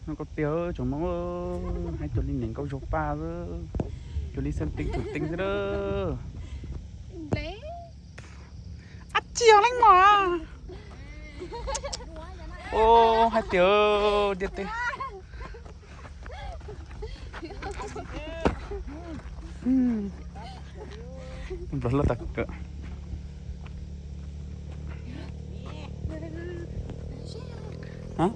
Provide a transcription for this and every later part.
nó có tiêu chúng nó hay cho linh những câu số ba đó cho linh xem tính thủ tính đó ắt chiều lắm mà ô hai tiêu điệt tê rất là đặc cỡ hả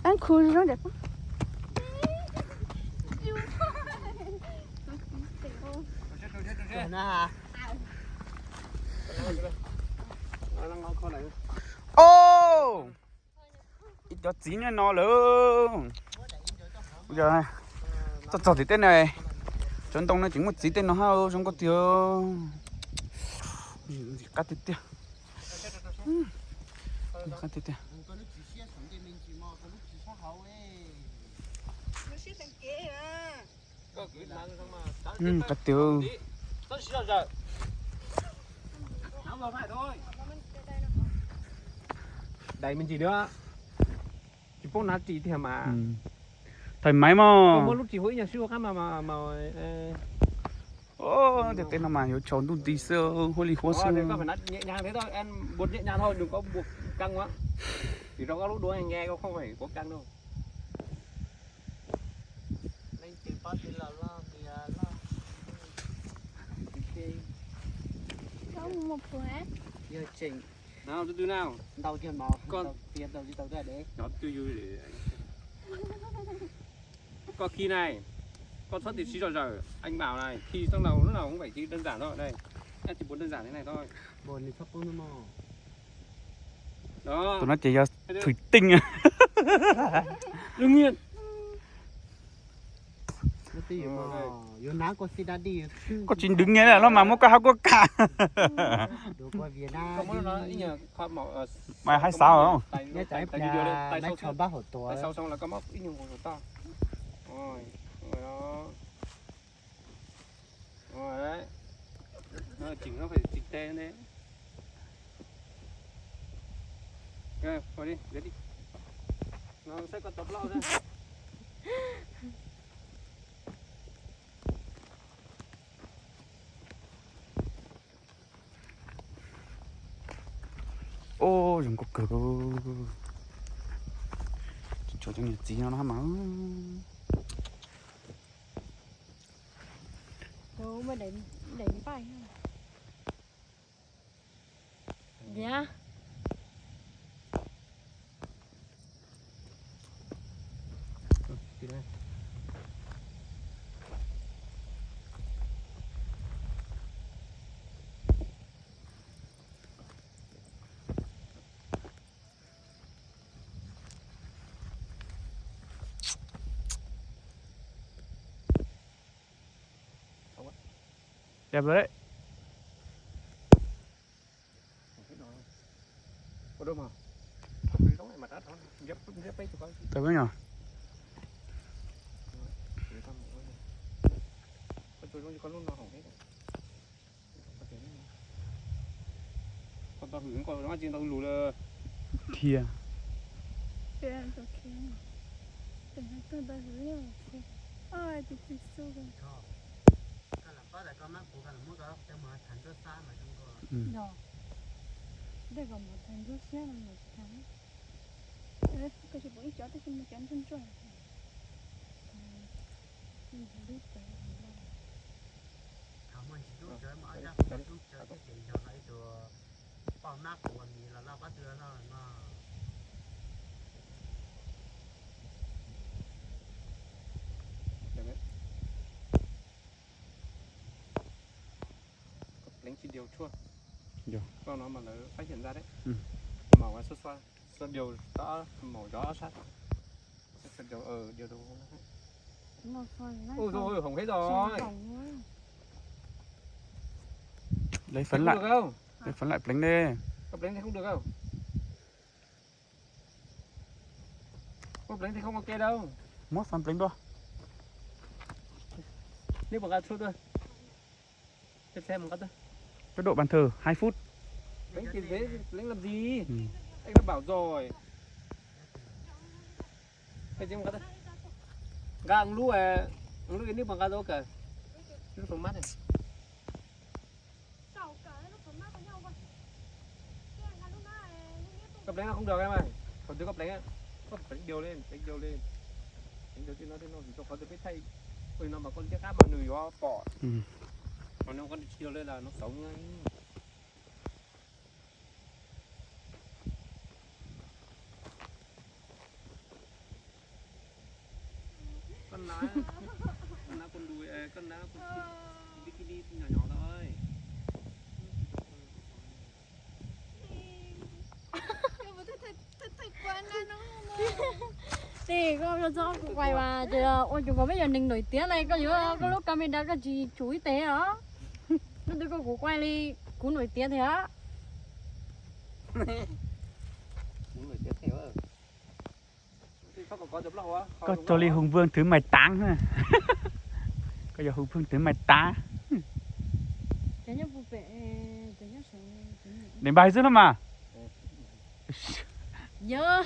ăn khô rất đẹp ô ít cho chín nó luôn bây giờ này cho thì tên này chân tông nó chỉ một chỉ tên nó hao không có tiêu cắt tiêu cắt tiêu cắt tiêu đây mình chỉ nữa chỉ bốc nát chỉ thì mà thoải mái mà có lúc chỉ hối nhà siêu khác mà ô thì tên là mà hiểu trốn đun tí sơ holy khó sơ có phải nát nhẹ nhàng thế thôi em buộc nhẹ nhàng thôi đừng có buộc căng quá thì trong các lúc đuối anh nghe không phải có căng đâu không một khóa giờ chỉnh nào từ từ nào đầu tiền màu con tiền đầu đi tàu ra đấy nó tươi vui để có khi này con xuất thì xí rồi anh bảo này khi trong đầu lúc nào cũng phải chỉ đơn giản thôi đây em chỉ muốn đơn giản thế này thôi buồn thì sắp con mò đó tụi nó chỉ cho thủy tinh à đương nhiên có chuyện đứng nghe là nó mà mua cá có cả mày hay sao không tay sau xong là có móc ít nhiều của to rồi đó rồi đấy nó chỉnh nó phải chỉnh tê đấy rồi thôi đi để đi nó sẽ còn tập lâu ra ô dùng có cửa chỗ cho người gì nó hả máu đâu mà đánh phải dạ đẹp rồi đấy có đâu mà giống này mà đã thôi dép ấy cho coi đẹp đấy nhở con lúc nào hỏng hết con tao hưởng con nó trên tao lù là kia đây còn một thành rút xe là một tháng cái chỉ mỗi chó tới khi mà chán chân chuẩn đánh chỉ điều chua điều con nó mà nó phát hiện ra đấy màu nó xoa điều đó màu gió sát điều đồ. Một phần lấy Ôi phần. rồi hỏng hết Xuyên rồi. phòng thôi. Lấy Thế phấn không lại, được không? lấy phấn lại pleng đi. Cặp đánh thì không được không? Cặp đánh thì không ok đâu. Mót phấn pleng đó. Nếu bằng gạt suốt thôi. Xem một cái thôi. Cái độ bàn thờ 2 phút. Đánh thì dễ, đánh làm gì? Ừ. Anh đã bảo rồi. Cái gì một cái thôi. Gà lú à, lú cái nước bằng gà đâu cả. Nước phần mát này. Cặp đánh là không được em ơi. Còn tôi cặp đánh á, có phải đánh điều lên, đánh điều lên. Đánh điều trên nó thì cho có tôi biết thay. Ôi nó mà con chiếc áp mà nùi nó bỏ. Ừ. Còn nếu con điều lên là nó sống ngay. Con ná con đùi, con ná con bikini nhỏ nhỏ thôi. Thì có cho quay mà ôi chúng có bây giờ mình nổi tiếng này có nhớ có lúc camera có gì chú ý tế đó. Nó tôi có cú quay đi cú nổi tiếng thế á. Muốn người tiếp theo rồi. Có chấm lâu á. Có cho Lý Hùng Vương thứ mày táng thôi. Có giờ Hùng Vương thứ mày tá. Cái nhá phụ vệ cái nhá sống Đến bài dữ lắm mà. nhớ